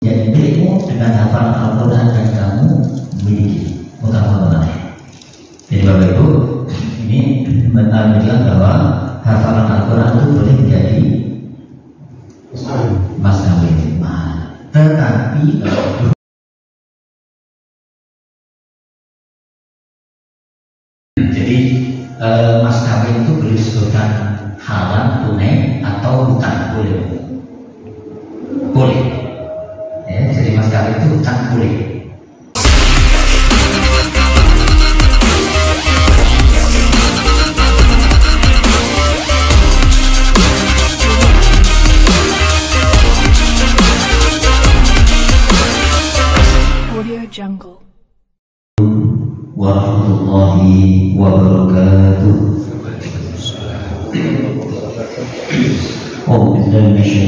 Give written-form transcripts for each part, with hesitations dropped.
Jadi milikmu dengan hafalan Al-Quran yang kamu miliki, utama-utama. Jadi Bapak Ibu, ini menunjukkan bahwa hafalan Al-Quran itu boleh menjadi mas kawin. Tetapi jadi mas kawin itu boleh disebutkan halal, tunai atau hutang, boleh. Boleh. Ya, jadi mas kawin itu hutang boleh. Jungle. Warahmatullahi wabarakatuh.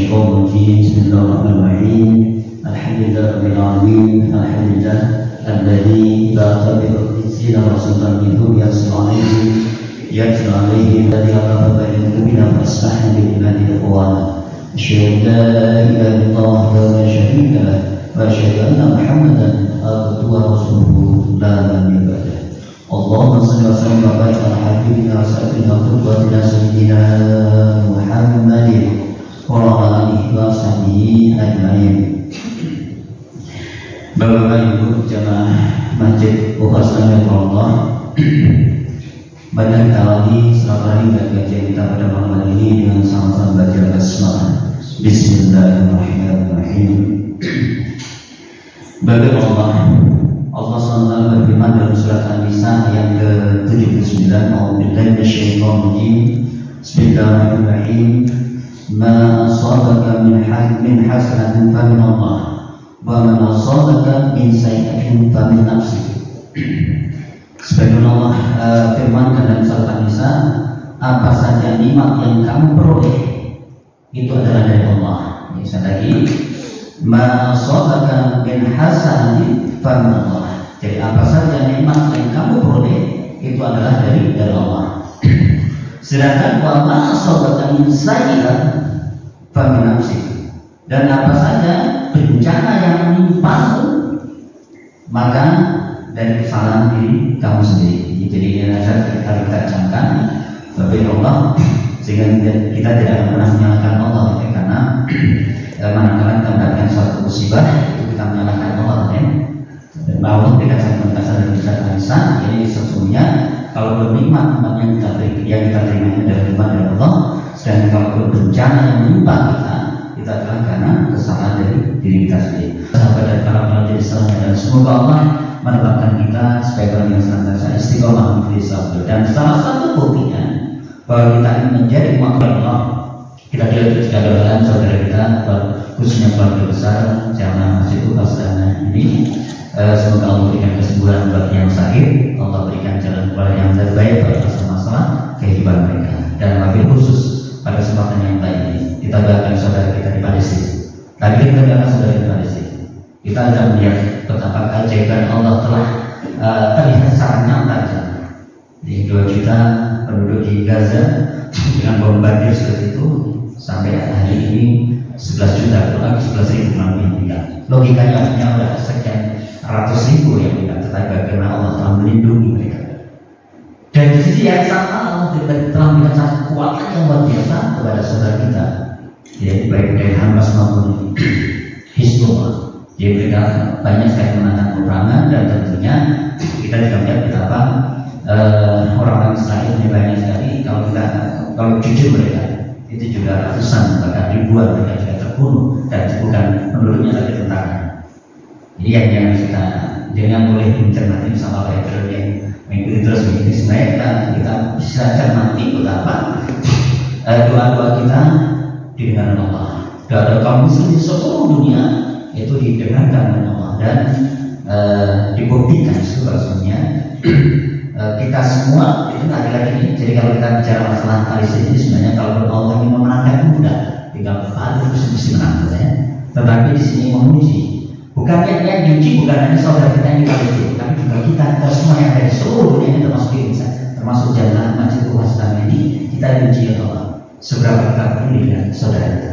Bismillahirrahmanirrahim. Alhamdulillahirabbil alhamdulillah alladzi la tabi'u zina rasulullah yatlu alaihi alladhi amara bainal mu'minina fasahha bil ibadi ikhwana. Asyhadu an la ilaha illallah wa syarika lah wa asyhadu anna Muhammadan abduhu wa rasuluhu la nabiyya ba'dah. Allahumma shalli wa sallim wa barik ala habibina wa sayyidina wa qudwatina sayyidina Muhammadin wa ala alihi wa sahbihi ajma'in. Bapak Ibu jamaah Masjid Ukhasana Allah, banyak kali selama ini kajian kita pada malam hari ini dengan sama-sama baca basmalah. Bismillahirrahmanirrahim. Bagi Allah SWT berfirman dalam surat An-Nisa ayat ke-79, A'udzubillahi minasyaitonir rajim. Bismillahirrahmanirrahim. Ma asabaka min hasanatin fa min Allah, wa ma asabaka min sayyi'atin fa min nafsik. Sebagaimana Allah firmankan dalam surat An-Nisa, apa saja nikmat yang kamu peroleh itu adalah dari Allah. Bisa lagi, ma asabaka min hasanatin fa min Allah. Jadi apa saja nikmat yang kamu peroleh itu adalah dari Allah. Sedangkan wa ma asabaka min sayyi'atin fa min nafsik. Dan apa saja bencana yang menimpamu maka dari kesalahan diri kamu sendiri. Jadi ini adalah kita camkan bagi Allah, sehingga kita tidak pernah menyalahkan Allah ya, karena manakala kita mendapatkan suatu musibah itu kita menyalahkan Allah ya. Dan Allah berikan satu dari besar An-Nisa, jadi sesungguhnya kalau bernikmat yang kita terima dari nikmat dari Allah, dan kalau bencana yang menimpa kita adalah karena kesalahan dari diri kita sendiri. Sahabat dan para pelajar Islam, dan semoga Allah menempatkan kita sebagai orang yang senantiasa istiqomah di Islam. Dan salah satu buktinya bahwa kita ini menjadi umat Allah, kita tidak doakan saudara kita, khususnya keluarga besar jamaah Masjid Ukhasana ini. Semoga Allah berikan kesembuhan bagi yang sakit, Allah berikan jalan keluar yang terbaik bagi masalah kehidupan mereka. Dan wabil khusus pada kesempatan yang baik ini kita doakan saudara kita di Palestina. Tadi kita doakan saudara di Palestina. Kita akan melihat betapa keajaiban Allah telah terlihat secara nyata di 2 juta penduduk di Gaza dengan bombardir seperti itu sampai hari ini 11 juta, kurang 11.000 meninggal. Logikanya artinya sudah sekian ratus ribu yang meninggal, tetapi bagaimana Allah telah melindungi mereka. Dan di sisi yang sama Allah telah memberikan satu kekuatan yang luar biasa kepada saudara kita, yaitu baik dari Hamas maupun Hizbullah. Jadi mereka banyak sekali menangkan peperangan, dan tentunya kita juga melihat betapa orang-orang Israel ini banyak sekali. Kalau jujur mereka itu juga ratusan bahkan ribuan mereka juga terbunuh, dan bukan penduduknya tapi tentara. Jadi yang jangan kita jangan boleh mencermati sama background yang mengikuti terus begini. Sebenarnya kita bisa cermati betapa doa-doa kita didengar Allah. Doa-doa kaum muslim di seluruh dunia itu didengarkan oleh Allah, dan dibuktikan sebenarnya kita semua itu nggak ada lagi. Jadi kalau kita bicara masalah Palestina ini sebenarnya kalau Allah ingin memenangkan mudah, tinggal berpaling terus mesti menang ya. Tetapi di sini memuji, bukan yang diuji bukan hanya saudara kita yang di Palestina, tapi juga kita semua yang ada di seluruh dunia ini, termasuk Indonesia, termasuk jamaah Masjid Ukhasana ini, kita diuji oleh Allah. Seberapa kita peduli dengan saudara kita.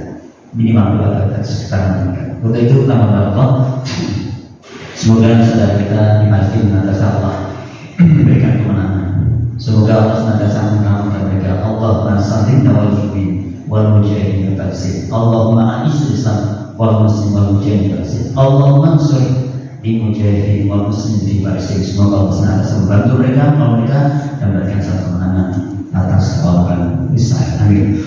minimal 2 kali sekitar meningkat. Untuk itu nama Allah, semoga saudara kita dimasuki atas Allah memberikan kemenangan. Semoga Allah senantiasa mengamalkan mereka. Allahumma sallim wal mu'min wal mujahidin al-fasid. Allahumma a'izz Islam wal muslim wal mujahidin al-fasid. Allahumma ansur di mujahidin wal muslim di Palestina. Semoga Allah senantiasa membantu mereka, dan memberikan satu kemenangan atas kawalan Israel. Amin.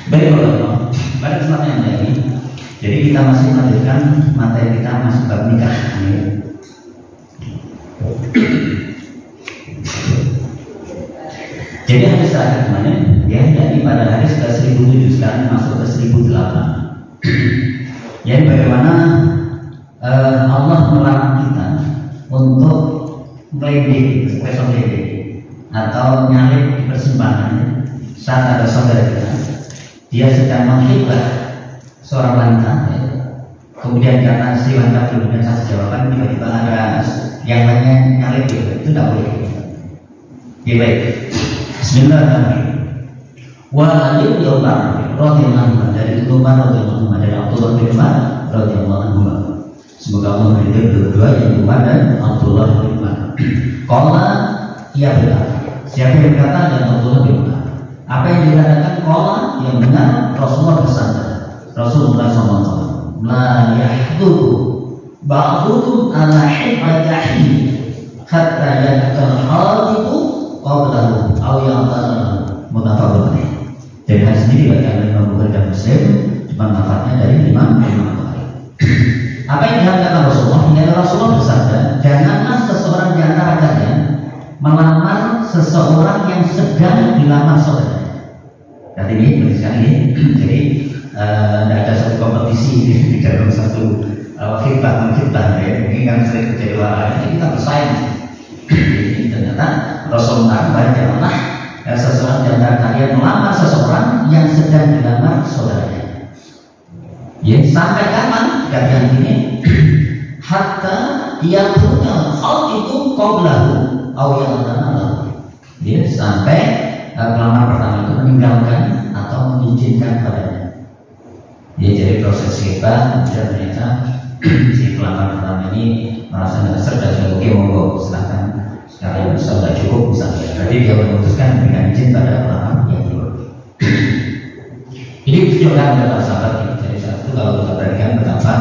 Baik Allah, pada kesempatan yang lain, jadi kita masih melanjutkan materi kita masih bab nikah. Jadi hadis terakhir kemarin, ya, yakni pada hadis ke 1007 sekarang masuk ke 1008. Jadi bagaimana Allah melarang kita untuk meledek, atau nyalip di persimpangan saat ada saudara kita, dia sedang menghibah seorang wanita, ya. Kemudian karena si wanita belum bisa jawaban, tiba-tiba ada yang lainnya nyalip, itu tidak boleh. Ya, baik. Bismillahirrahmanirrahim. Wa Ali bin Umar radhiyallahu anhu, dari Umar radhiyallahu anhu, dari Abdullah bin Umar radhiyallahu anhu. Semoga Allah meridhai berdua, yaitu Umar dan Abdullah bin Umar. Qala, ia berkata. Siapa yang berkata? Dan Abdullah bin Umar. Apa yang dikatakan qala yang benar? Rasulullah bersabda. Rasulullah SAW, la yahdu ba'dukum ala hibatahi hatta yakal hadiku qawlahu aw ya'talahu mutafaqun alaih. Dari hadis ini diriwayatkan oleh Imam Bukhari dan Muslim, cuma lafaznya dari Imam Bukhari. Apa yang dikatakan Rasulullah? Hingga Rasulullah bersabda, janganlah seseorang di antara kalian melamar seseorang yang sedang dilamar saudara. Jadi ini tuliskan ini. Jadi tidak ada satu kompetisi di dalam satu khidbah, ya. Mungkin kan sering terjadi ini kita bersaing. Jadi ternyata Rasulullah janganlah seseorang di antara kalian melamar seseorang yang sedang dilamar saudaranya. Ya, sampai kapan kalian ini? Hatta ia punya hal itu qoblahu aw ya'lamu. Ya, sampai pelamar pertama itu meninggalkan atau mengizinkan padanya. Ya, jadi proses kita dan ternyata si pelamar pertama ini merasa tidak sudah cukup, monggo silakan sekalian bisa sudah cukup bisa. Berarti dia memutuskan memberikan izin pada pelamar yang kedua. Ini ditunjukkan oleh para sahabat. Jadi satu kalau kita perhatikan betapa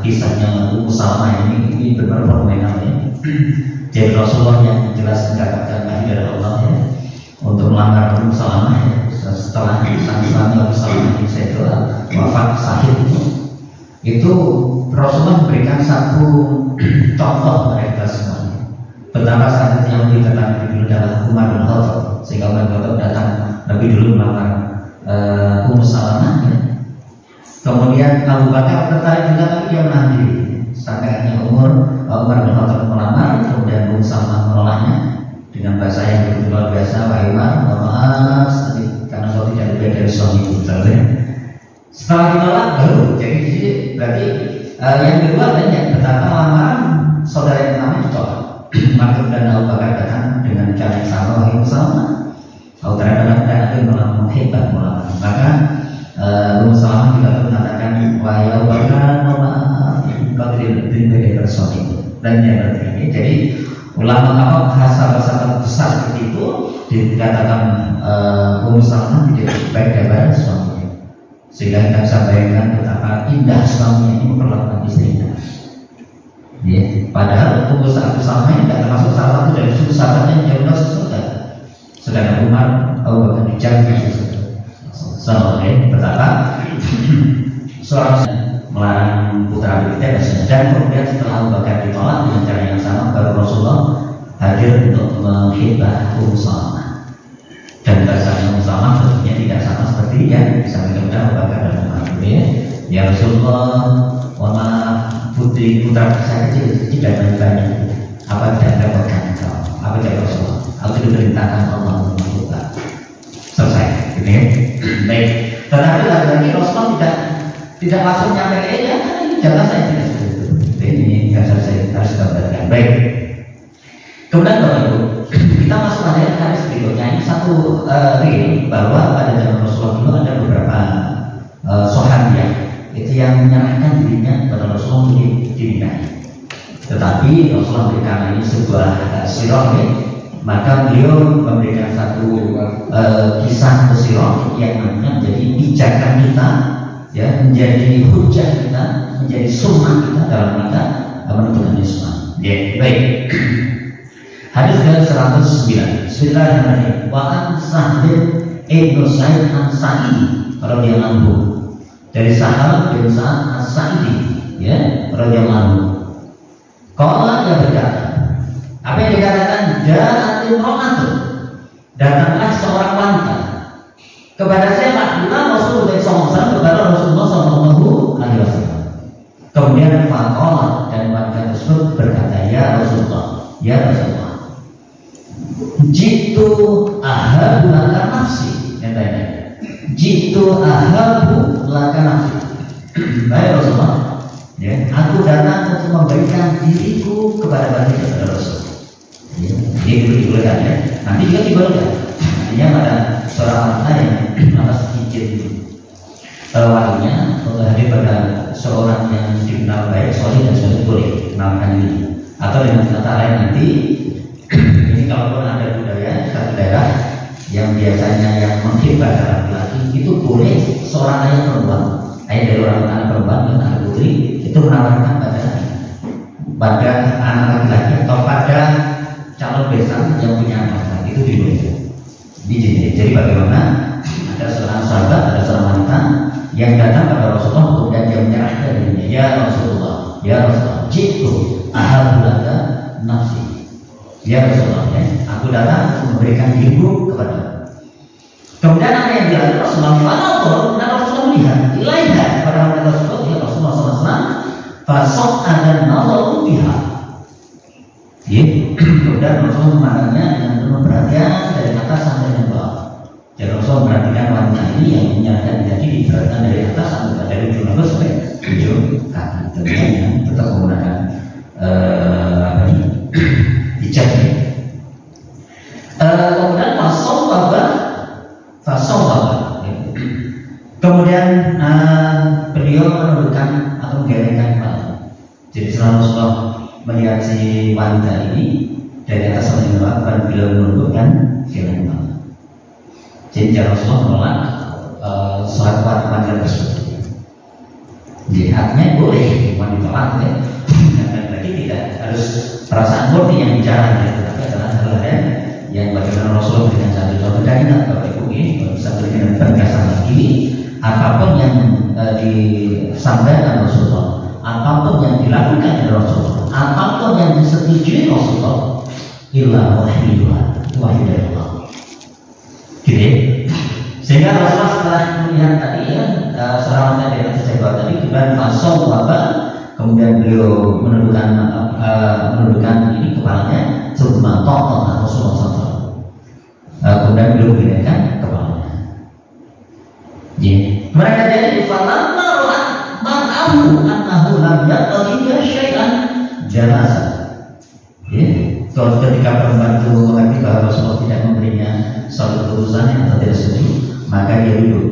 kisahnya Ummu Salamah ini benar-benar fenomenal, ya. Jadi Rasulullah yang jelas mendapatkan wahyu dari Allah, ya, untuk melamar Ummu Salamah, ya. Setelah sang suami Ummu Salamah ini wafat sahih itu Rasulullah memberikan satu contoh mereka semuanya. Betapa saat itu yang lebih datang lebih dulu adalah Umar bin Khattab, sehingga Umar bin Khattab datang lebih dulu melamar Ummu Salamah, ya. Kemudian Abu Bakar tertarik juga, tapi dia menahan diri. Sampai akhirnya Umar bin Khattab melamar, kemudian Ummu Salamah menolaknya dengan bahasa yang begitu luar biasa. Wahai Umar, mohon maaf, karena kau tidak lebih dari suamiku. Setelah ditolak baru, jadi berarti yang kedua banyak betapa lamaran saudara yang pertama ditolak. Maka dan Abu Bakar datang dengan cara yang sama. Wahai Ummu Salamah, kau terhadap dan aku hebat melamar. Maka Ummu Salamah juga mengatakan, wahai Abu Bakar, mohon maaf, kau tidak lebih dari suamiku. Dan yang berarti jadi ulama bahasa besar seperti itu dikatakan Ummu Salamah tidak baik daripada suaminya, sehingga kita bisa bayangkan betapa indah suaminya ini memperlakukan istrinya. Ya, padahal Ummu Salamah ini tidak termasuk salah satu dari sahabat yang jauh dari surga, sedangkan Umar Abu Bakar dijauhkan dari surga. Soalnya betapa seorang melarang putra kita dan kemudian setelah Abu Bakar ditolak dengan cara yang sama, baru Rasulullah hadir untuk menghibah Ummu Salamah. Dan bahasanya Ummu Salamah tentunya tidak sama seperti yang disampaikan Abu Bakar dan Umar. Ya Rasulullah, putra saya kecil tidak banyak. Apa tidak repotkan engkau? Apa tidak Rasulullah? Aku diperintahkan Allah untuk menghibah. Selesai, gitu ya. Baik. Tetapi lagi Rasulullah tidak langsung nyampe ya, ini jelas saya tidak setuju. Ini yang saya harus gambarkan. Baik. Kemudian Bapak Ibu, kita masuk pada hadis berikutnya. Ini satu real bahwa pada zaman Rasulullah dulu ada beberapa Sahabiah itu yang menyerahkan dirinya kepada Rasulullah untuk dinikahi. Tetapi Rasulullah memberikan ini sebuah sirah, maka beliau memberikan satu kisah sirah yang namanya menjadi pijakan kita, ya, menjadi hujah kita, menjadi sunnah kita dalam kita menentukan Islam. Ya, baik. Hadis ke-109. Bismillahirrahmanirrahim. Wa an Sa'd ibn Sa'id an-Sa'idi radhiyallahu anhu. Dari Sahal bin Sa'ad as-Sa'idi, ya, radhiyallahu anhu. Qala, dia berkata, apa yang dikatakan? Ja'atil ra'atun, datanglah seorang wanita kepada siapa? Rasulullah SAW, kepada Rasulullah SAW. Kemudian faqala, dan wanita tersebut berkata, ya Rasulullah, ya Rasulullah, jitu ahabu laka nafsi, katanya, jitu ahabu laka nafsi. Baik Rasulullah, ya, aku datang untuk memberikan diriku kepada Rasul. Ya, ini dibolehkan, ya. Nanti juga dibolehkan. Artinya pada seorang wanita yang atas izin walinya hadir pada seorang yang dikenal baik, soleh dan soleh, boleh kenalkan diri. Atau dengan kata lain nanti ini kalaupun ada budaya satu daerah yang biasanya yang menghibah laki-laki, itu boleh seorang ayah perempuan, ayah dari orang anak perempuan dan anak putri itu menawarkan pada anak laki-laki atau pada calon besan yang punya anak, itu dibolehkan. Jadi bagaimana ada seorang sahabat, ada seorang wanita yang datang kepada Rasulullah, kemudian dia menyerahkan dirinya, ya Rasulullah, ya Rasulullah, jitu ahabulaka nafsi, ya Rasulullah, ya, aku datang untuk memberikan diriku kepada. Kemudian apa yang dilakukan Rasulullah? Dan Rasulullah melihat ilaiha kepada wanita tersebut, ya Rasulullah SAW, fasok dan nazaru biha. Kemudian Rasulullah memandangnya dengan penuh perhatian dari atas sampai ke bawah. Jadi Rasulullah memperhatikan wanita ini yang menyerahkan diri, diperhatikan dari atas sampai dari ujung rambut sampai ujung kaki. Tentunya yang tetap menggunakan hijab. Kemudian fasawwaba. Kemudian beliau menundukkan atau menggelengkan kepala. Jadi setelah Rasulullah melihat si wanita ini dari atas sampai ke bawah, dan beliau menundukkan geleng kepala. Jadi Rasulullah menolak sahabat wanita tersebut. Lihatnya boleh wanita wanita, dan lagi tidak harus perasaan murni yang bicara, tetapi adalah hal-hal yang bagaimana Rasulullah dengan satu contoh. Dan ingat Bapak Ibu, ini bisa berikan penegasan lagi, apapun yang disampaikan Rasulullah, apapun yang dilakukan oleh Rasulullah, apapun yang disetujui Rasulullah, illa wahyu dari Allah. Gitu. Sehingga Rasulullah setelah melihat tadi, ya, seorang wanita di atas jabal tadi, kemudian masuk wabah, kemudian beliau menundukkan ini kepalanya, sebelum Rasulullah SAW. Kemudian beliau menundukkan kepalanya. Mereka jadi di falam mar'at mar'ahu annahu lam yaqdiya syai'an jalasa. Kalau ketika perempuan itu mengerti bahwa Rasulullah tidak memberinya suatu keputusan yang tidak setuju, maka dia duduk.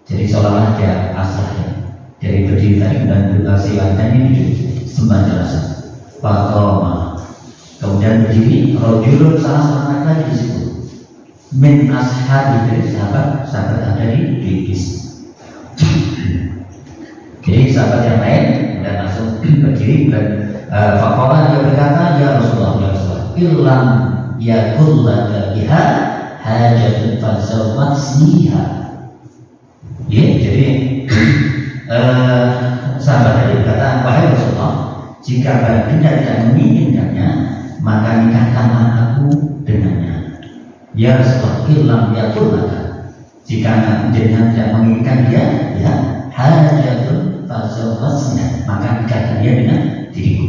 Jadi seolah-olah dia asahnya dari berdiri tadi, dan si wanita ini duduk sembah jalasa. Faqama, kemudian berdiri. Rajulun, salah seorang laki-laki di situ, min ashabi, dari sahabat ada di bis. Jadi sahabat yang lain dan langsung berdiri, dan faqala, dia berkata, ya Rasulullah, ya Rasulullah, illam yakul laka biha hajatun fazawwajniha. Jadi sahabat tadi berkata, wahai Rasulullah, jika baginda tidak menginginkannya, maka nikahkanlah aku dengannya. Ya Rasulullah, illam yakul laka, jika jenengan tidak menginginkan dia, ya hajatun fazawwajniha, maka nikahkan dia dengan diriku.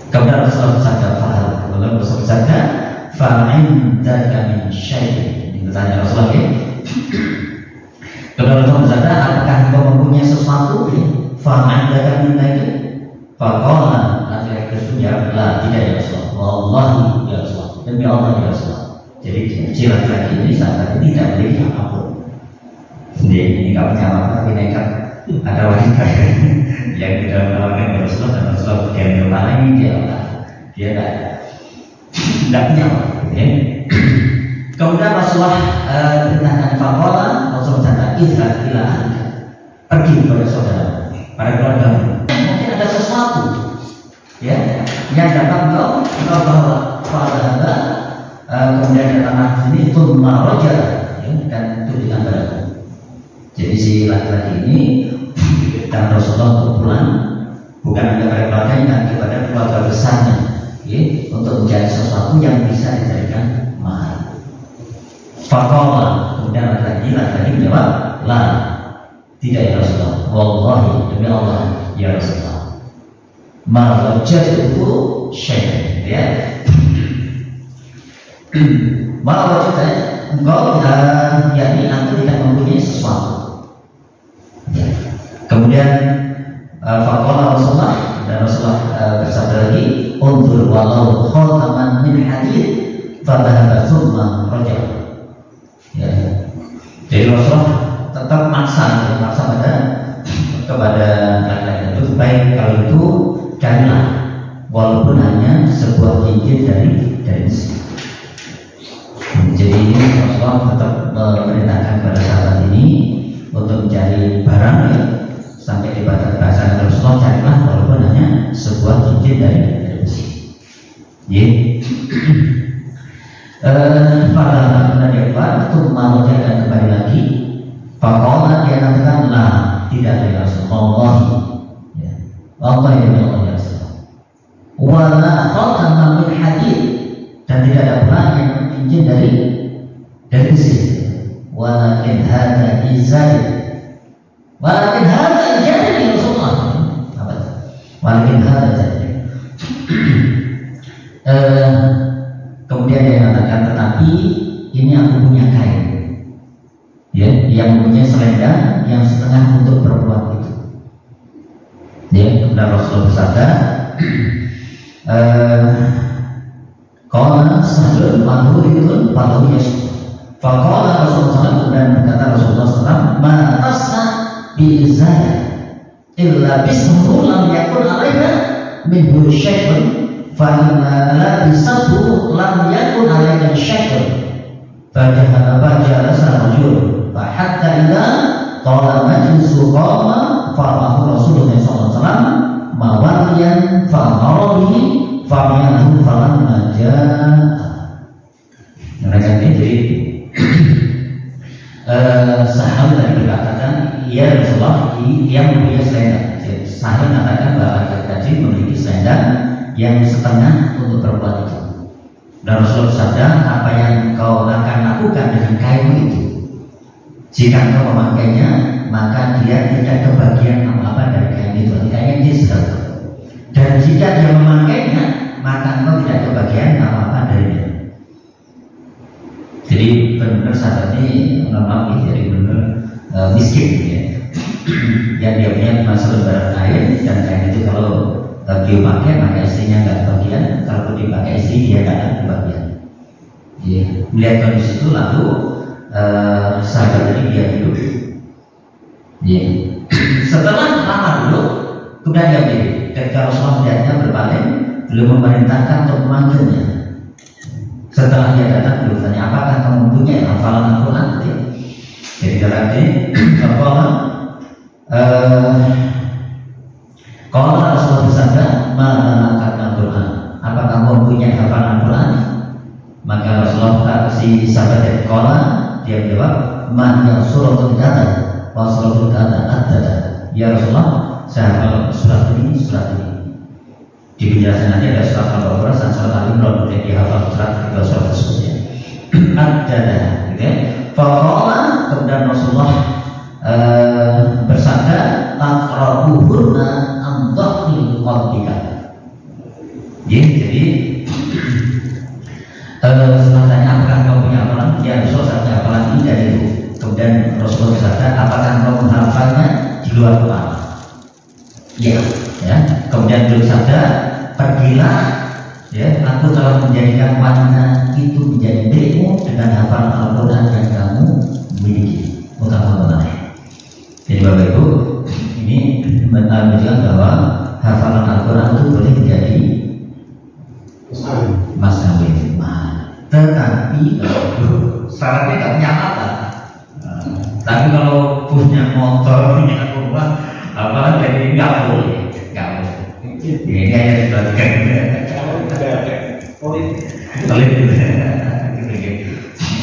Kemudian Rasulullah bersabda, kemudian Rasulullah bersabda, fa'indaka min syai'in. Ini bertanya Rasulullah, ya. Kemudian Rasulullah bersabda, apakah engkau mempunyai sesuatu? Fa'indaka min syai'in. Faqala, laki-laki tersebut jawab, la, tidak ya Rasulullah. Wallahi ya Rasulullah, demi Allah ya Rasulullah. Jadi si laki-laki ini saat ini tidak memiliki apapun. Ini nggak punya apa tapi nekat. Ada wanita yang tidak menawarkan Rasulullah dan Rasulullah dia menawarkan dia tidak punya apa. Ya. Kemudian Rasulullah perintahkan Faqala, Rasulullah berkata, "Izhab ila ahlika." Pergi kepada saudara, pada keluarga. Mungkin ada sesuatu ya yang dapat engkau bawa. Faqala kemudian datanglah sini itu maraja ya, dan itu diantara. Jadi si laki-laki ini dan Rasulullah untuk pulang bukan hanya pada keluarganya tapi kepada keluarga besarnya ya, untuk mencari sesuatu yang bisa dijadikan mahar. Faqala kemudian laki-laki menjawab, "La, tidak ya Rasulullah. Wallahi demi Allah ya Rasulullah. Ma wajadtu syai'an." Ya. Ma wajadtu engkau yakni aku tidak mempunyai sesuatu. Ya. Kemudian faqala Rasulullah dan Rasulullah bersabda lagi, "Unzur walau khataman min hadid fa dhahaba thumma raja." Ya. Jadi Rasulullah tetap maksa kepada laki-laki itu, baik kalau itu carilah walaupun hanya sebuah cincin dari besi. Jadi ini Rasulullah tetap memerintahkan kepada sahabat ini untuk mencari barang ya, sampai di bahasa Rasulullah, carilah walaupun hanya sebuah cincin dari besi. Pada pendapat itu mau jangan kembali lagi. Faqala dia katakan, "La, tidak ada Rasulullah." Ya. Allah ya Rasulullah. Wala khataman min hadid, dan tidak ada pula yang cincin dari besi. Walakin hada izar. Walakin hada izar ya Rasulullah. Apa? Walakin hada izar. Kemudian dia mengatakan, "Tetapi ini aku punya kain, ya, yang punya selendang yang setengah untuk perempuan itu." Ya, kemudian Rasulullah bersabda, "Qala sahlun madhuritun falahu yasud." Faqala Rasulullah SAW, dan berkata Rasulullah SAW, "Ma tasna bi izaya illa bismuhu lam yakun alaiha minhu syai'un fa'inna la bisatu lam yakun alaiha syai'un fajalasa rajul fa hatta idza qala majlisu qama fa'amahu Rasulullah SAW mawaliyan fa'amarabihi fa'amiyahu falamma ja'a." Mereka ini jadi Sahal tadi berkatakan, "Ya Rasulullah, yang mempunyai selendang." Sahal mengatakan bahwa tadi memiliki selendang yang setengah untuk perempuan itu. Dan Rasulullah bersabda, "Apa yang kau akan lakukan dengan kain itu? Jika kau memakainya, maka dia tidak kebagian apa-apa dari kain itu. Kainnya disel. Dan jika dia memakainya, maka engkau tidak kebagian apa-apa darinya." Jadi benar-benar sahabat ini normal, jadi benar miskin ya. Yang dia punya cuma selembaran kain, dan kain itu kalau dia pakai maka istrinya nggak kebagian, kalau dipakai istri dia nggak ada kebagian. Ya. Melihat kondisi itu lalu sahabat ini dia hidup. Ya. Setelah lama dulu kemudian dia berdiri. Ketika Rasulullah melihatnya berpaling, belum memerintahkan untuk memanggilnya. Setelah dia datang, dia bertanya, "Apakah kamu mempunyai hafalan Al-Quran?" Jadi berarti kalau Rasulullah bersabda, "Mana Al-Quran? Apakah kamu mempunyai hafalan Al-Quran?" Maka Rasulullah si sahabat dari Qala dia menjawab, "Man suratul kata, wa suratul kata ada." Ya Rasulullah, saya hafal surat ini, surat ini. Di penjelasan nanti ada surat Al-Baqarah dan surat Al-Imran, jadi hafal surat kedua surat tersebutnya. Ada, gitu ya. Faqala kemudian Rasulullah bersabda, "Taqrabuhunna an dhahri qalbika." Jadi setelah tanya, "Apakah kau punya hafalan?" Ya Rasulullah, "Saya hafalan ini dan itu." Kemudian Rasulullah bersabda, "Apakah kau menghafalnya di luar kepala?" Ya. Kemudian beliau bersabda, "Pergilah, ya, aku telah menjadikan wanita itu menjadi milikmu dengan hafalan Al-Quran yang kamu miliki." utang-utang. Jadi Bapak Ibu, ini menunjukkan bahwa hafalan Al-Quran itu boleh menjadi mas kawin. Tetapi syaratnya nggak punya apa. Tapi kalau punya motor, punya rumah, apa jadi nggak boleh. Ini hanya dibagikan.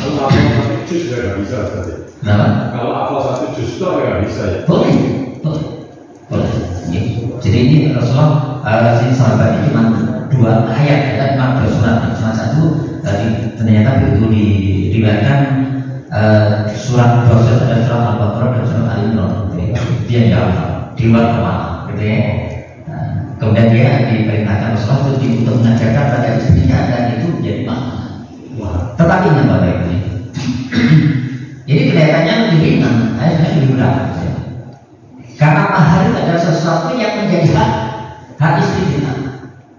Kalau apa jus juga nggak bisa saja. Kalau apa satu jus itu nggak bisa ya. Boleh. Jadi ini Rasulullah sini sahabat ini cuma 2 ayat, ya, cuma 2 surat, cuma 1. Tadi ternyata begitu diriwayatkan surat 2 surat ada surat Al-Baqarah dan surat Al-Imran. Dia jawab di luar kepala, gitu ya. Kemudian dia diperintahkan Rasulullah untuk mengajarkan pada istrinya dan itu menjadi mahal. Tetapi yang Bapak Ibu ini kelihatannya lebih ringan, lebih berat. Karena mahar itu adalah sesuatu yang menjadi hak istri kita.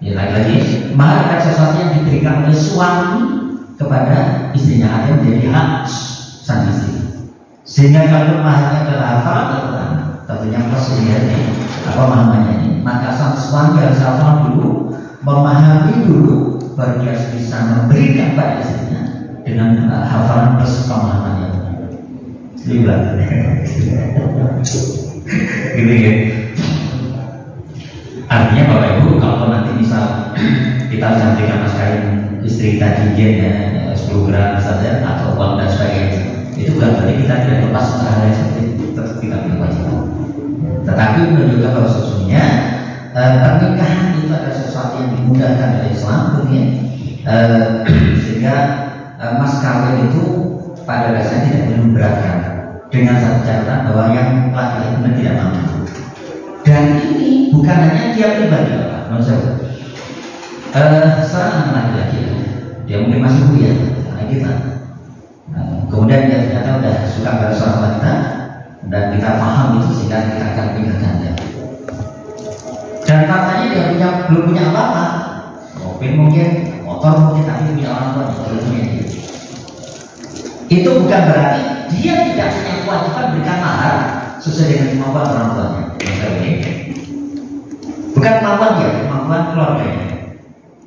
Ya, lagi-lagi mahar adalah sesuatu yang diberikan oleh suami kepada istrinya, ada menjadi hak sang istri. Sehingga kalau maharnya adalah hafalan Al-Quran, tentunya prosesnya apa namanya ini, maka sang suami harus hafal dulu, memahami dulu, baru dia bisa memberikan pada istrinya dengan hafalan plus pemahaman yang benar. Gitu ya. Artinya Bapak Ibu, kalau nanti misal kita sampaikan mas kawin istri kita cincin ya 10 gram saja atau uang dan sebagainya, itu bukan berarti kita tidak lepas hal seperti itu, tetap kita punya kewajiban. Tetapi menunjukkan bahwa sesungguhnya pernikahan itu adalah sesuatu yang dimudahkan oleh Islam, ya. Sehingga mas kawin itu pada dasarnya tidak boleh memberatkan, dengan satu catatan bahwa yang laki-laki benar tidak mampu. Dan ini bukan hanya dia pribadi, Pak. Maksudnya, seorang laki-laki dia mungkin masih kuliah, kayak kita. Kemudian dia ternyata sudah suka pada seorang wanita dan kita paham itu sehingga kita akan pindahkan dia. Dan katanya dia belum punya apa-apa, mobil mungkin, motor mungkin, tapi punya orang tua belum punya dia. Itu bukan berarti dia tidak punya kewajiban berikan mahar sesuai dengan kemampuan orang tuanya. Bukan kemampuan dia, kemampuan keluarganya.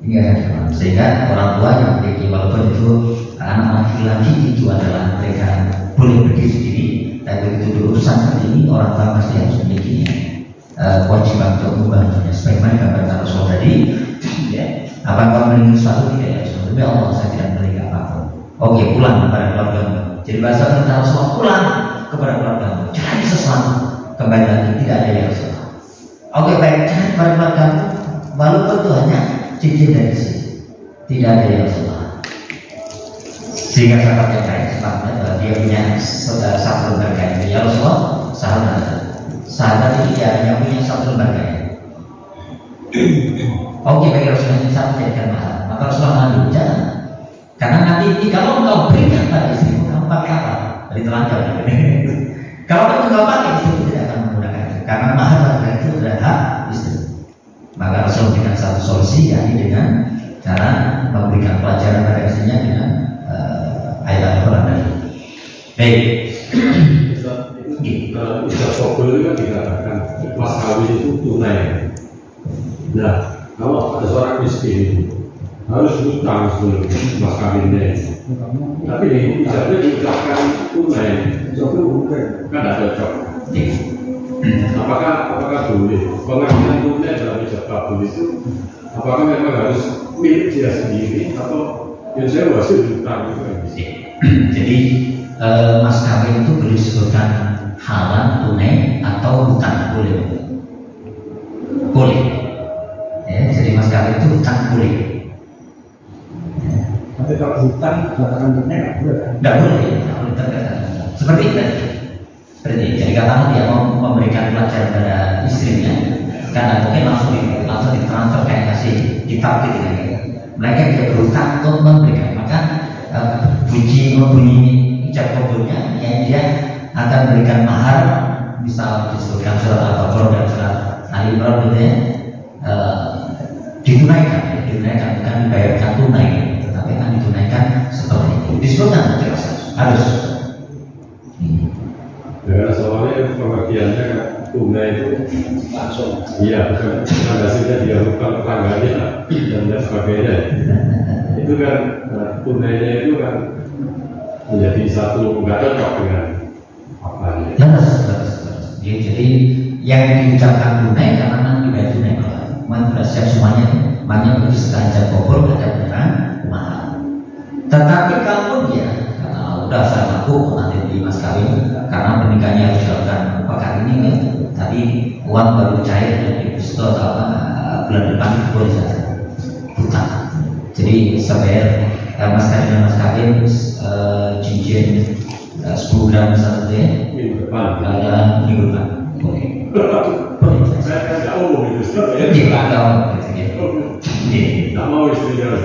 Ini adalah sehingga orang tua yang memiliki, walaupun itu anak laki-laki itu adalah mereka boleh berdiri sendiri, tapi begitu urusan seperti ini orang tua pasti harus memiliki kewajiban untuk membantunya. Sebagaimana gambaran Rasul tadi, ya, apa kau memiliki sesuatu tidak ya? Tapi Allah saya tidak memiliki apa-apa. Oke, pulang kepada keluarga. Jadi bahasa kita Rasulullah, pulang kepada keluarga. Cari sesuatu, kembali lagi tidak ada yang Rasulullah. Oke, baik, cari kepada keluarga. Walaupun itu hanya cincin dari sini, tidak ada yang Rasulullah. Sehingga sahabat yang lain sebabnya dia punya satu lembaga ini. Ya Rasulullah, sahabat itu dia hanya punya satu lembaga ini. Oke, baik, Rasulullah ini satu jadikan mahal. Maka Rasulullah mengandung, jangan. Karena nanti kalau engkau berikan pada istrimu, kamu pakai apa? Dari telanjang. Kalau kamu tidak pakai, istri tidak akan menggunakan itu. Karena mahar pada itu adalah hak istri. Maka Rasul memberikan satu solusi, yakni dengan cara memberikan pelajaran pada istrinya dengan ayat Al-Quran tadi. Baik. Ustaz Sobel itu kan dikatakan mas kawin itu tunai. Nah, kalau ada seorang miskin harus hutang sebelum mas kawinnya. Tapi misalnya diucapkan tunai, kan ada cocok. Apakah boleh pengambilan tunai dalam ijab kabul itu? Apakah memang harus milik dia sendiri atau yang saya hasil hutang itu? Jadi mas kawin itu boleh disebutkan halal, tunai atau hutang, boleh. Ya, jadi mas kawin itu hutang boleh. Tapi kalau hutang belakangan tunai nggak boleh. Seperti itu. Jadi katakan dia mau memberikan pelajaran pada istrinya, karena mungkin langsung ditransfer kayak kasih kitab gitu kan. Mereka dia berhutang untuk memberikan, maka bunyi ijab kabulnya yang dia akan berikan mahar, misal disebutkan surat Al-Baqarah dan surat Al-Imran gitu ya, ditunaikan bukan dibayarkan tunai, tetapi akan ditunaikan seperti itu. Disebutkan harus. kelebihannya kan tunai itu langsung. iya, bukan hasilnya dia hutang tetangganya dan lain sebagainya. Itu kan tunainya itu kan menjadi satu nggak cocok dengan apanya. Jadi yang diucapkan tunai karena memang dibayar tunai, memang sudah siap semuanya, makanya begitu sekali kubur ada beneran mahal. Tetapi kalau dia udah saya laku nanti di mas kawin karena pernikahannya harus dilakukan pekan ini kan, tapi uang baru cair dari Agustus atau apa bulan depan boleh saja hutang. Jadi sebayar mas kawin cincin 10 gram misalnya ya, Minggu depan. minggu depan boleh. Saya kan nggak mau itu. Tidak tahu gitu ya. Nggak mau istrinya.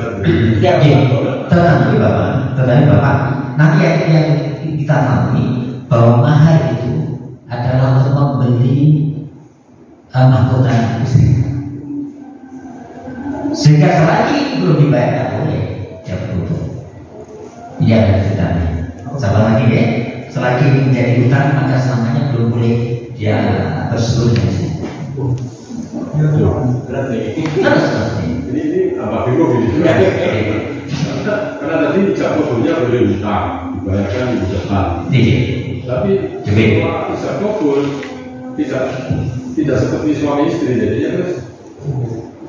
Tetapi Bapak, nanti yang kita pahami bahwa mahar itu adalah untuk membeli mahkota istri. Sehingga selagi belum dibayar tak boleh, ya betul. Iya ada ceritanya. Sama lagi ya, selagi menjadi hutang maka selamanya belum boleh dia berseluruh di sini. Ini apa bingung ini? Karena tadi ijab kabulnya boleh hutang, dibayarkan minggu depan. Tapi kalau ijab kabul tidak seperti suami istri, jadinya terus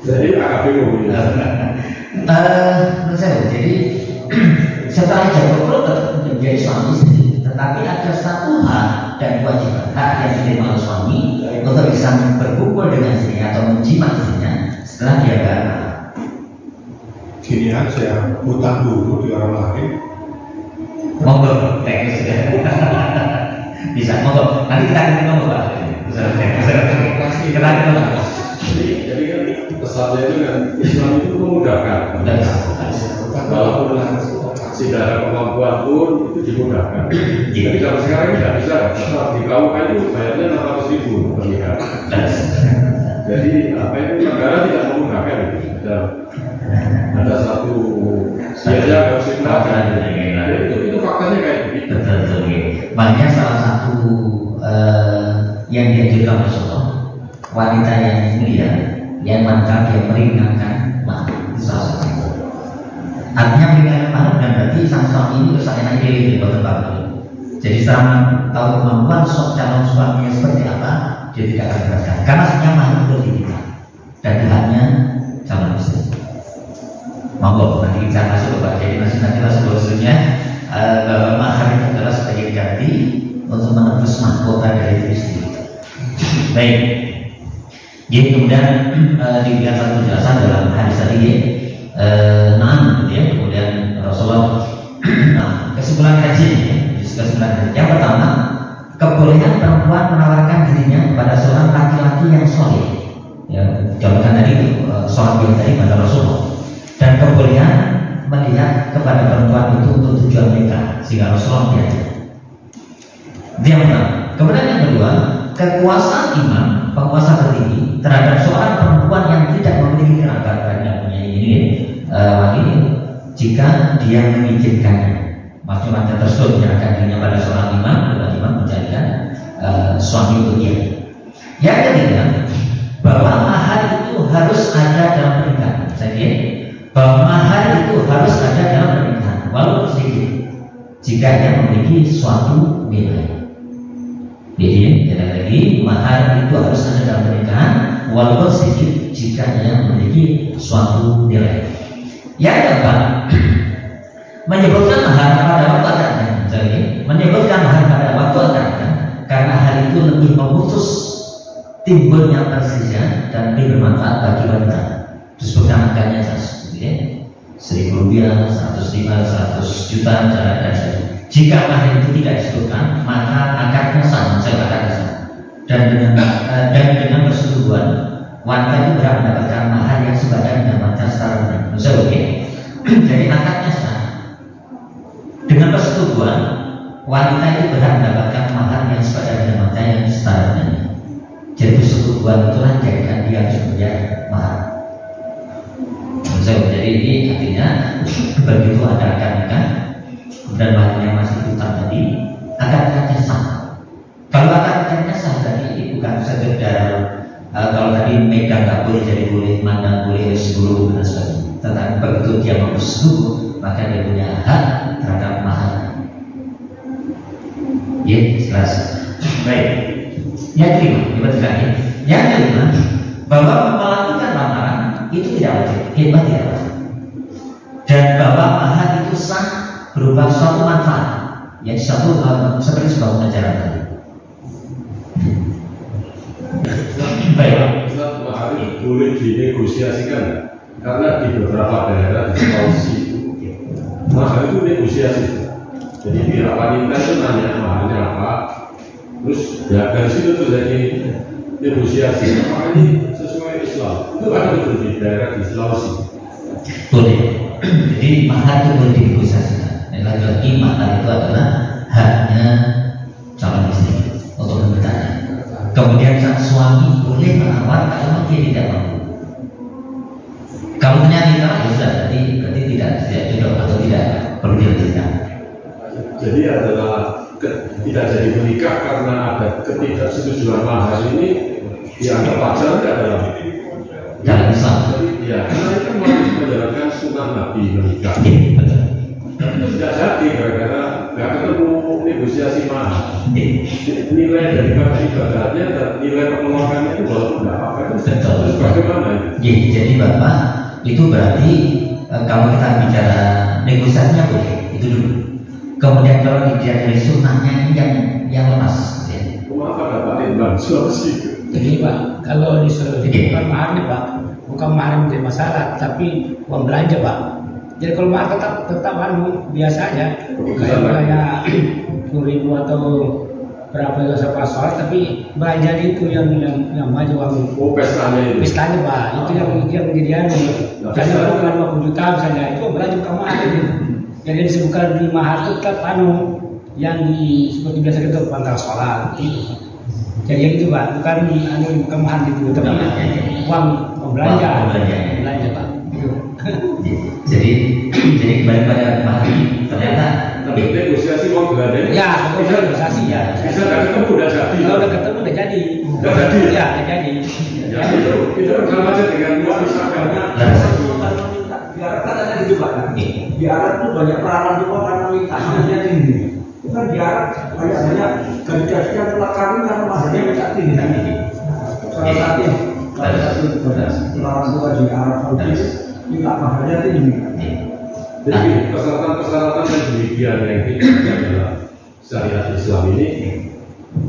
jadi agak bingung. Menurut saya, jadi setelah ijab kabul menjadi suami istri, tetapi ada satu hak dan kewajiban hak yang diterima oleh suami untuk bisa berkumpul dengan istrinya atau menjimat istrinya setelah dia beranak. Gini aja, hutang dulu di orang lain. Monggo, teknis ya. Bisa, monggo. Nanti kita akan ngomong Pak. Jadi kan pesannya itu kan Islam itu memudahkan. Walaupun tidak ada kemampuan pun itu dimudahkan. Jadi kalau sekarang tidak bisa, di KUK itu bayarnya 600.000 pernikahan. Jadi apa itu negara tidak memudahkan itu. Ada satu biaya harus itu faktanya kayak begitu. Betul. Makanya salah satu yang dianjurkan Rasulullah, wanita yang mulia, yang mantan dia meringankan mahar, itu salah satu. Artinya meringankan mahar dan berarti sang suami ini harus enak diri di tempat ini. Jadi selama tahu kemampuan calon suaminya seperti apa, dia tidak akan beratkan. Karena sebenarnya mahar itu diminta dan haknya calon istri. Monggo nanti kita masuk Pak. Jadi masih nanti sebelumnya bahwa mahar itu adalah sebagai ganti untuk menebus mahkota dari istri. Baik. Jadi kemudian diberikan satu penjelasan dalam hadis tadi ya. Kemudian Rasulullah. Kesimpulan kaji ya. Kesimpulan kaji. Yang pertama, kebolehan perempuan menawarkan dirinya kepada seorang laki-laki yang soleh. Ya, jawaban tadi sholat yang tadi pada Rasulullah. Dan kebolehan melihat kepada perempuan itu untuk tujuan nikah sehingga Rasulullah diajak. Yang pertama. Kemudian yang kedua, kekuasaan imam, penguasa tertinggi terhadap seorang perempuan yang tidak memiliki kerabat dan tidak punya ini jika dia mengizinkannya. Maksudnya wanita tersebut menyerahkan dirinya pada seorang imam, dan imam menjadikan suami untuk dia. Yang ketiga, bahwa mahar itu harus ada dalam pernikahan. Saya bahwa mahar itu harus ada dalam pernikahan, walaupun sedikit, jika dia memiliki suatu nilai. Jadi, lagi mahar itu harus ada dalam pernikahan, walaupun sedikit, jika dia memiliki suatu nilai. Yang keempat, menyebutkan mahar pada waktu akadnya. Jadi, menyebutkan mahar pada waktu akadnya, karena hal itu lebih memutus timbulnya perselisihan dan lebih bermanfaat bagi wanita. Disebutkan angkanya 1.000 rupiah, 100 juta, dan sebagainya. Jika mahar itu tidak disebutkan, maka akadnya sah, dan dengan persetujuan wanita itu berhak mendapatkan mahar yang sepadan dengan wanita setara dengan. Jadi akadnya sah. Dengan persetujuan wanita itu berhak mendapatkan mahar yang sepadan dengan wanita yang setara dengan. Jadi persetujuan itulah jadikan dia harus membayar mahar. Jadi ini artinya begitu ada akad nikah dan bahannya masih hutang tadi, akadnya sah Kalau akad-akadnya sah tadi bukan sekedar kalau tadi megang nggak boleh jadi boleh, mana boleh seluruh dan sebagainya. Tetapi begitu dia mau bersetubuh, maka dia punya hak terhadap mahar. Ya, jelas. Baik. Yang kelima, yang kelima, bahwa melakukan lamaran itu tidak wajib, khidmat tidak wajib. Dan bahwa mahar itu sah berupa suatu manfaat, yang satu seperti sebuah pengajaran tadi. Baik. Mahar itu boleh dinegosiasikan karena di beberapa daerah di Sulawesi mahar itu negosiasi. Jadi pihak wanita itu nanya maharnya apa, terus ya dari situ tuh jadi negosiasi. Apakah ini sesuai Islam? Itu ada betul di daerah di Sulawesi. Boleh. Jadi mahar itu boleh dinegosiasikan. Dan lagi-lagi mahar itu adalah haknya calon istri untuk memintanya. Kemudian sang suami boleh menawar kalau dia tidak mampu. Kalau ternyata ya sudah, berarti tidak jodoh atau tidak perlu dilanjutkan. Jadi adalah tidak jadi menikah karena ada ketidaksetujuan mahar ini dianggap wajar tidak dalam Islam. Jadi ya karena itu menjalankan sunnah Nabi menikah. Betul. Itu tidak jadi gara-gara nggak ketemu negosiasi mahar. Nilai dari ibadahnya dan nilai pengeluarannya itu walaupun tidak apa itu terus bagaimana? Jadi Bapak itu berarti kalau kita bicara negosiasinya boleh itu dulu. Kemudian kalau dilihat dari sunnahnya ini yang lepas. Maaf ada Pak Ridwan Sulawesi. Jadi Pak, kalau di Sulawesi bukan maharnya Pak, bukan mahar yang menjadi masalah, tapi uang belanja Pak. Jadi kalau mahar tetap biasa aja, kayak 10.000 atau berapa itu sama sholat, tapi belanja itu yang maju uang. Oh pestanya itu. Pestanya Pak, itu yang menjadi misalnya kalau 50 juta misalnya, itu belanja bukan mahar itu. Jadi disebutkan di mahar itu tetap yang seperti biasa kita pantang sholat gitu. Jadi yang itu Pak, bukan mahar itu, tapi uang belanja Pak. Jadi kembali pada mahar ternyata tapi negosiasi uang belanja. Ya, negosiasi ya. Bisa udah ketemu udah jadi. Kalau udah ketemu udah jadi. Udah jadi. Ya, udah jadi. Ya itu sama aja dengan uang misalkannya. Di Arab kan ada gitu Pak. Di Arab tuh banyak peranan juga karena mintaannya tinggi. Kan di Arab banyak gadis yang telah kawin karena maharnya minta tinggi. Salah satu peranan tua di Arab Saudi minta maharnya tinggi. Jadi persyaratan-persyaratan yang demikian yang tidak adalah syariat Islam ini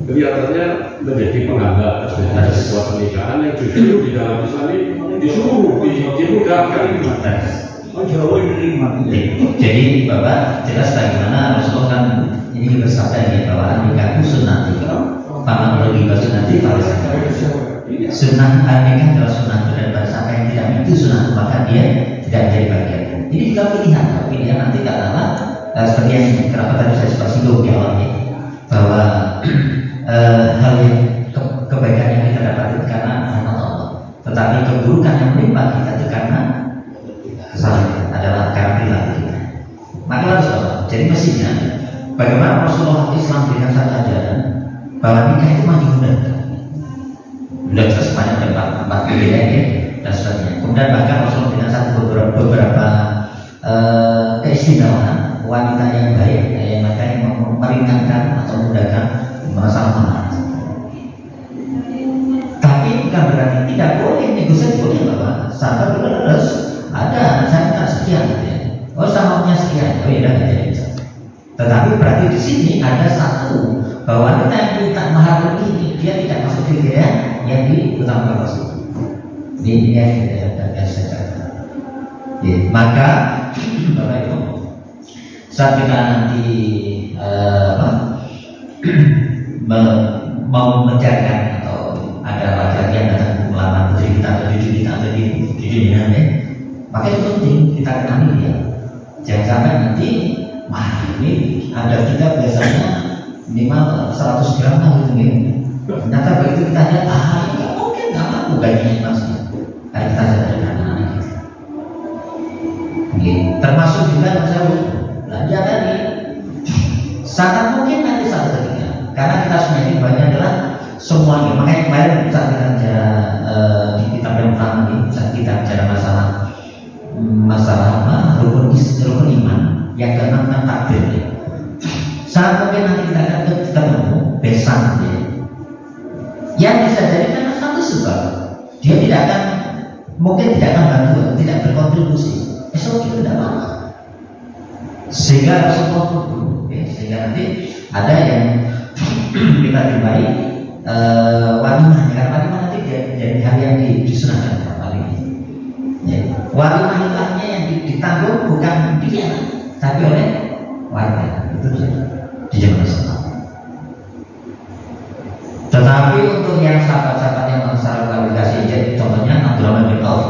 kelihatannya menjadi penghambat dari sebuah pernikahan yang justru di dalam Islam ini disuruh dimudahkan. Jadi Bapak jelas bagaimana Rasulullah kan ini bersabda ya bahwa nikah itu sunnah. Paman lebih nanti sunnah nikah adalah sunnah dan pada siapa yang tidak itu sunnah maka dia tidak menjadi bagian. Ini juga pilihan nanti katakanlah seperti yang kenapa tadi saya sempat singgung di awalnya bahwa hal yang kebaikan yang kita dapatkan karena rahmat Allah, tetapi keburukan yang menimpa kita itu karena kesalahan adalah karena perilaku kita. Maka harus jadi mestinya bagaimana Rasulullah Islam berikan satu ajaran bahwa nikah itu maju mudah sepanjang tempat berbeda ya dan sebagainya. Kemudian bahkan Rasulullah berikan satu beberapa keistimewaan wanita yang baik, yang mereka yang meringankan atau memudahkan masalah mahar. Tapi bukan berarti tidak boleh negosiasi, boleh Bapak. Sabar harus ada, saya minta sekian gitu ya. Oh sama punya sekian, oh ya udah jadi. Tetapi berarti di sini ada satu bahwa kita yang minta mahar ini dia tidak masuk kriteria yang diutamakan Rasul. Ini yang saya catat. Maka Bapak Ibu, saat kita nanti mau menjaga atau ada laki-laki yang datang melamar putri kita atau cucu kita atau di dunia ini, maka itu penting kita kenali dia. Jangan sampai nanti ini ada kita biasanya minimal 100 gram kan gitu ya. Ternyata begitu kita lihat nggak mungkin nggak mampu gajinya masih. Karena kita sadar anak-anak kita. Termasuk juga saya belanja tadi sangat mungkin nanti satu ketika karena kita sebenarnya banyak semuanya. Makanya kemarin saat kita bicara di kitab yang pertama ini, saat kita bicara masalah rukun iman yang keenam kan takbir ya. Saat mungkin nanti kita akan ketemu besan ya. Yang bisa jadi karena satu sebab dia tidak akan bantu, tidak berkontribusi. Esok itu tidak apa-apa. Sehingga Rasulullah ya, sehingga nanti ada yang kita jumpai walimah, karena walimah nanti jadi hal yang disunahkan walimah. Ya. Walimah itu artinya yang ditanggung bukan dia, tapi oleh warga. Itu di zaman Rasulullah. Tetapi untuk yang sahabat-sahabat yang masalah kualifikasi, jadi contohnya Abdurrahman bin Auf.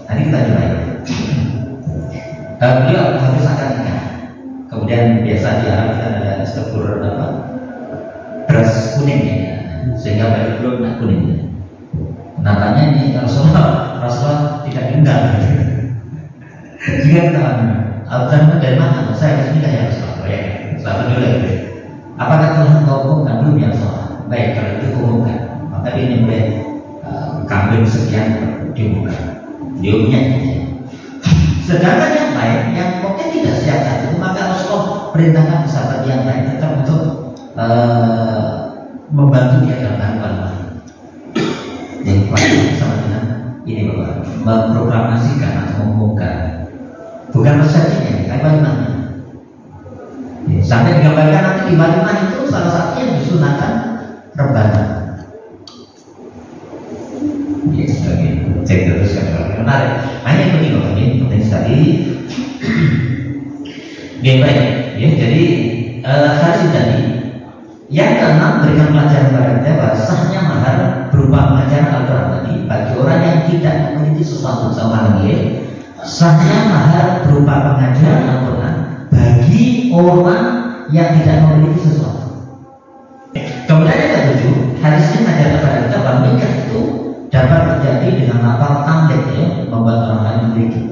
Nanti kita jumpai. Beliau habis akan nikah. Kemudian biasa di Arab kita ada struktur beras kuning ya, sehingga baju belum nak kuning. Namanya ini Rasulullah tidak diundang. Jika kita Abdurrahman dari mana? Saya harus nikah ya Rasulullah. Ya, selamat dulu ya. Apakah telah kau umumkan belum ya Rasulullah? Baik, kalau itu umumkan. Maka ini boleh kambing sekian diumumkan. Diumumnya. Sedangkan yang lain yang mungkin tidak siap saat itu, maka Rasulullah perintahkan sahabat yang lain tetap untuk membantu dia dalam walimah. Yang walimah sama dengan ini Bapak, memproklamasikan atau mengumumkan, bukan resepsinya, tapi walimahnya. Sampai digambarkan nanti di walimah itu salah satunya yang disunahkan rebana. Ya, sebagai cek terus kan menarik. Hanya penting Bapak, ini penting sekali. Baik, ya, jadi hadis tadi yang keenam berikan pelajaran kepada kita bahwa sahnya mahar berupa pengajaran Al-Quran tadi bagi orang yang tidak memiliki sesuatu sama lagi. Sahnya mahar berupa pengajaran Al-Quran bagi orang yang tidak memiliki sesuatu. Kemudian yang ketujuh, hadisnya mengajarkan kepada kita bahwa nikah itu dapat terjadi dengan lafal tamlik ya, membuat orang lain memiliki.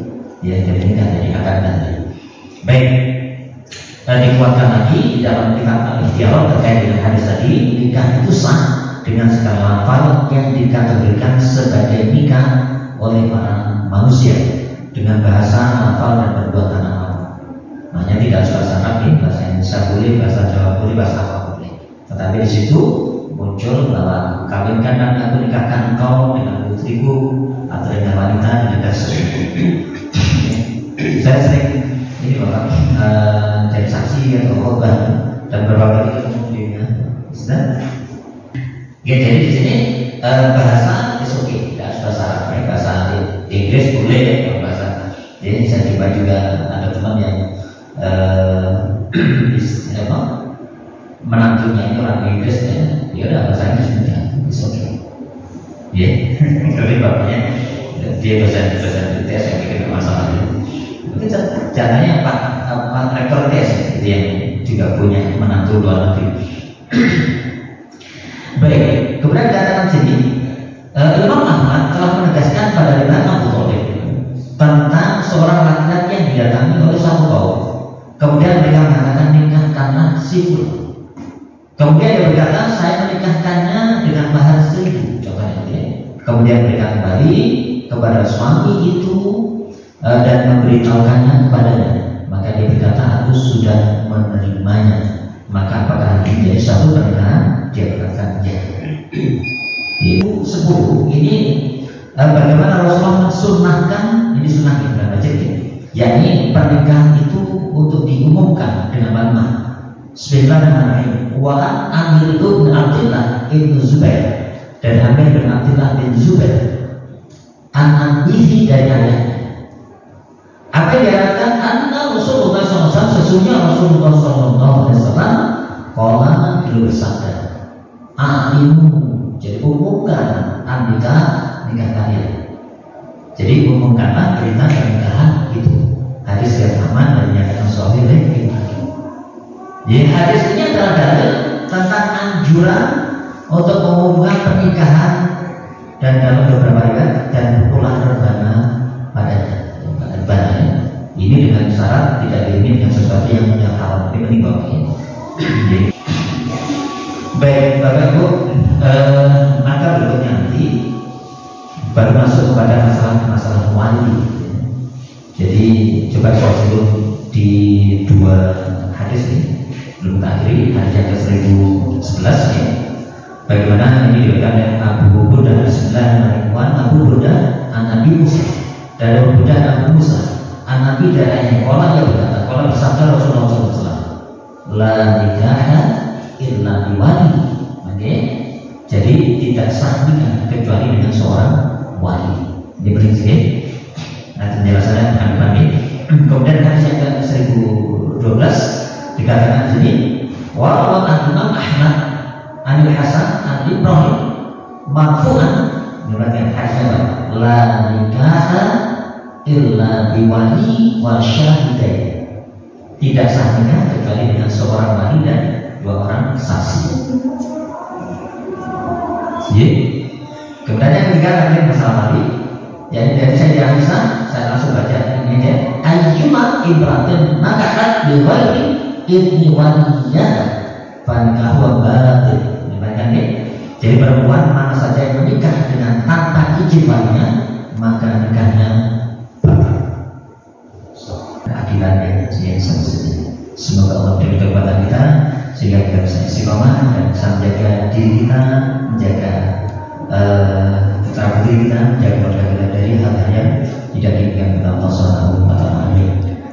Ya, jadi nikah jadi akan nanti. Baik. Dikuatkan lagi di dalam kitab Al-Ikhtiyar terkait dengan hadis tadi, nikah itu sah dengan segala lafal yang dikategorikan sebagai nikah oleh para manusia dengan bahasa lafal dan perbuatan amal. Makanya tidak harus bahasa Arab, bahasa Indonesia boleh, bahasa Jawa boleh, bahasa apa boleh. Tetapi di situ muncul bahwa kawinkan dan aku nikahkan engkau dengan putriku atau dengan wanita dengan dasar. Saya sering ini Bapak jadi saksi atau korban dan beberapa kali ketemu di Islam. Ya, jadi di sini bahasa is okay, tidak harus bahasa Arab, ya. Bahasa Inggris boleh, bahasa. Jadi saya tiba juga ada teman yang menantunya itu orang Inggris ya udah bahasa Inggris juga, is okay. Ya, tapi bapaknya dia bahasa tes yang bikin masalahnya. Mungkin caranya Pak rektor tes itu yang juga punya menantu luar negeri. Baik, kemudian dikatakan sini Imam Ahmad telah menegaskan pada riwayat Abu Thalib tentang seorang laki-laki yang didatangi oleh satu kaum. Kemudian mereka mengatakan nikahkanlah si fulan. Kemudian dia berkata saya menikahkannya dengan mahar 1.000. Contohnya ya. Kemudian mereka kembali kepada suami itu dan memberitahukannya kepadanya. Maka dia berkata aku sudah menerimanya. Maka apakah ini menjadi satu pernikahan? Dia berkata ya. Itu 10. Ini bagaimana Rasulullah sunnahkan, ini sunnah yang berapa jadi, yakni pernikahan itu untuk diumumkan dengan walimah. Bismillahirrahmanirrahim. Wa Amir bin Abdullah ibn Zubair, dan Amir bin Abdullah bin Zubair an abihi dari ayahnya. Apa yang dikatakan anna Rasulullah SAW, sesungguhnya Rasulullah SAW qala beliau bersabda, "A'linu," jadi umumkan nikah kalian. Jadi umumkanlah berita pernikahan itu. Hadis yang aman dan dinyatakan sahih oleh Ibnu Hakim. Jadi hadis ini adalah dalil tentang anjuran untuk mengumumkan pernikahan dan dalam beberapa riwayat dan pula rebana padanya. Ini dengan syarat tidak diiringi dengan sesuatu yang haram. Ini penting banget. Baik, Bapak Ibu, baru masuk kepada masalah wali. Jadi coba saya sebut di dua hadis ini, belum akhiri hadis yang ke-1011 ya. Bagaimana ini diriwayatkan oleh Abu Burda Bismillahirrahmanirrahim. Abu Burda an Nabi Musa, dari Abu Burda Abu Musa an Nabi darahnya orang yang berkata, kalau bersabda Rasulullah SAW, la nikaha illa biwali. Oke, jadi tidak sah nikah kecuali dengan seorang wali. Ini prinsip. Nah, penjelasannya kami. Kemudian hadis yang ke-1012 dikatakan di sini, wa Imam Ahmad Anil Hasan an Ibrahim marfu'an, berarti hadisnya la nikaha illa biwali wa syahidain. Tidak sah nikah kecuali dengan seorang wali dan dua orang saksi. Jadi, kemudian yang ketiga adalah masalah wali. Jadi dari saya Aisyah, saya langsung baca ini aja. Ayyuma Ibrahim nakahat biwali ibni waliyah fanikahu batil. Jadi perempuan mana saja yang menikah dengan tanpa izin walinya, maka nikahnya batal. Akibatnya yang seperti semoga Allah beri kekuatan kita sehingga kita bisa istiqomah dan bisa menjaga diri kita, menjaga putra putri kita, menjaga keluarga kita dari hal-hal yang tidak diinginkan kita. Allah Subhanahu wa taala.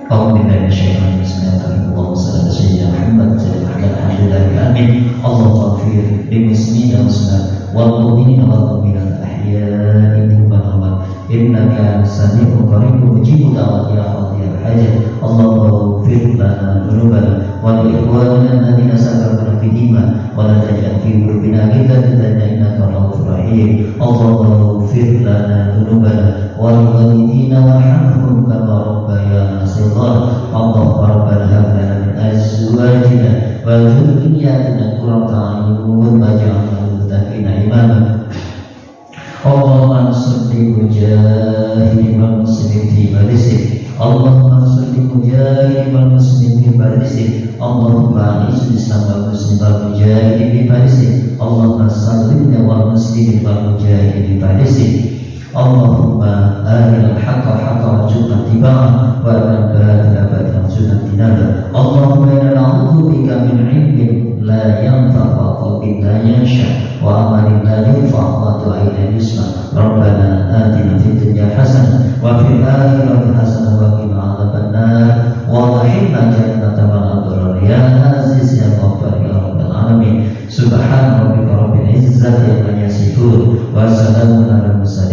Alhamdulillah syaitan bismillahirrahmanirrahim. Allahumma shalli ala sayyidina Muhammad alhamdulillah amin. Allahumma ighfir lil muslimina wal muslimat wal mu'minina wal mu'minat ahya'i minhum wal amwat innaka sami'un qaribun mujibud da'wat ya qadiyal hajat. Allahumma ighfir lana dhunubana wa li ikhwanina alladhina sabaquna bil iman wa la taj'al fi qulubina ghillan lil ladzina innaka ra'ufur rahim. Allahumma ighfir lana dhunubana wa li walidina warhamhum kama rabbayana shighara. Allahumma rabbana hab lana min azwajina wa dhurriyyatina qurrata a'yun waj'alna lil muttaqina imama. Allahumma salli mujahidin wal muslimin fi Palestin. Allahumma salli mujahidin wal muslimin fi Palestin. Allahumma a'izz Islam wal muslimin wal mujahidin fi Palestin. Allahumma salli wal muslimin wal mujahidin fi Palestin. Allahumma arina al-haqqa haqqan warzuqna ittiba'ah wa arina al-batila batilan warzuqna ijtinaba. Allahumma inna na'udzu bika min 'ilmin la yanfa' wa qalbin la yakhsha wa amalin la yanfa' wa du'ain la yusma'. Rabbana atina fid dunya hasanah wa fil akhirati hasanah wa qina adzabannar wa qina jannata ma'al abrar ya aziz ya ghaffar ya rabbal alamin. Subhana rabbika rabbil izzati amma yasifun wa salamun alal mursalin